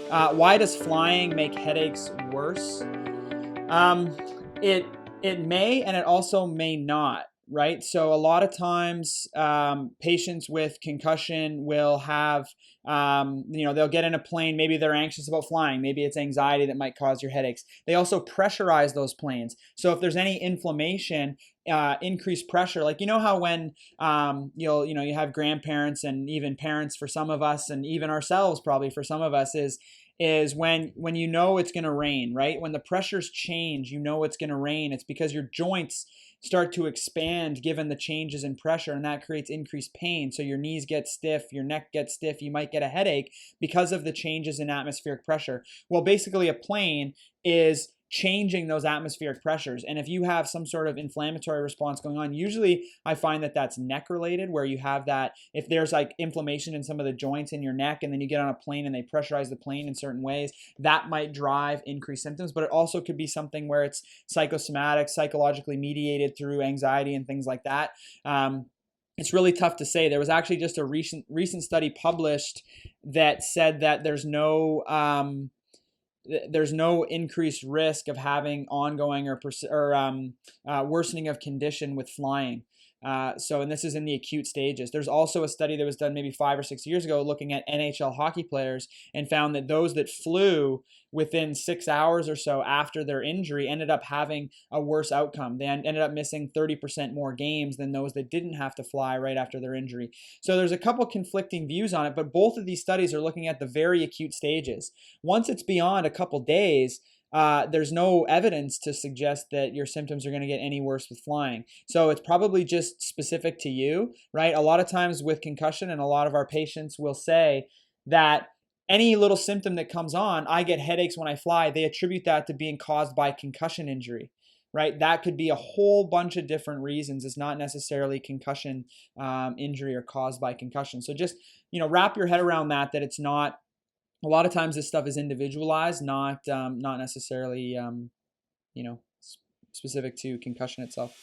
Why does flying make headaches worse? Um, it it may, and it also may not, right? So a lot of times, patients with concussion will have, they'll get in a plane. Maybe they're anxious about flying. Maybe it's anxiety that might cause your headaches. They also pressurize those planes. So if there's any inflammation, increased pressure, like how when you have grandparents and even parents for some of us, and even ourselves probably for some of us, is when it's going to rain, right? When the pressures change, it's going to rain. It's because your joints start to expand given the changes in pressure, and that creates increased pain. So your knees get stiff, your neck gets stiff, you might get a headache because of the changes in atmospheric pressure. Well, basically a plane is changing those atmospheric pressures. And if you have some sort of inflammatory response going on, usually I find that that's neck related, where you have that, if there's like inflammation in some of the joints in your neck, and then you get on a plane and they pressurize the plane in certain ways, that might drive increased symptoms. But it also could be something where it's psychosomatic, psychologically mediated through anxiety and things like that. It's really tough to say. There was actually just a recent study published that said that there's no increased risk of having ongoing or worsening of condition with flying. And this is in the acute stages. There's also a study that was done maybe 5 or 6 years ago looking at NHL hockey players, and found that those that flew within 6 hours or so after their injury ended up having a worse outcome. They ended up missing 30% more games than those that didn't have to fly right after their injury. So there's a couple conflicting views on it, but both of these studies are looking at the very acute stages. Once it's beyond a couple days, there's no evidence to suggest that your symptoms are going to get any worse with flying. So it's probably just specific to you, right? A lot of times with concussion, and a lot of our patients will say that any little symptom that comes on, I get headaches when I fly, they attribute that to being caused by concussion injury, right? That could be a whole bunch of different reasons. It's not necessarily concussion injury or caused by concussion. So just, wrap your head around that it's not, a lot of times this stuff is individualized, not necessarily specific to concussion itself.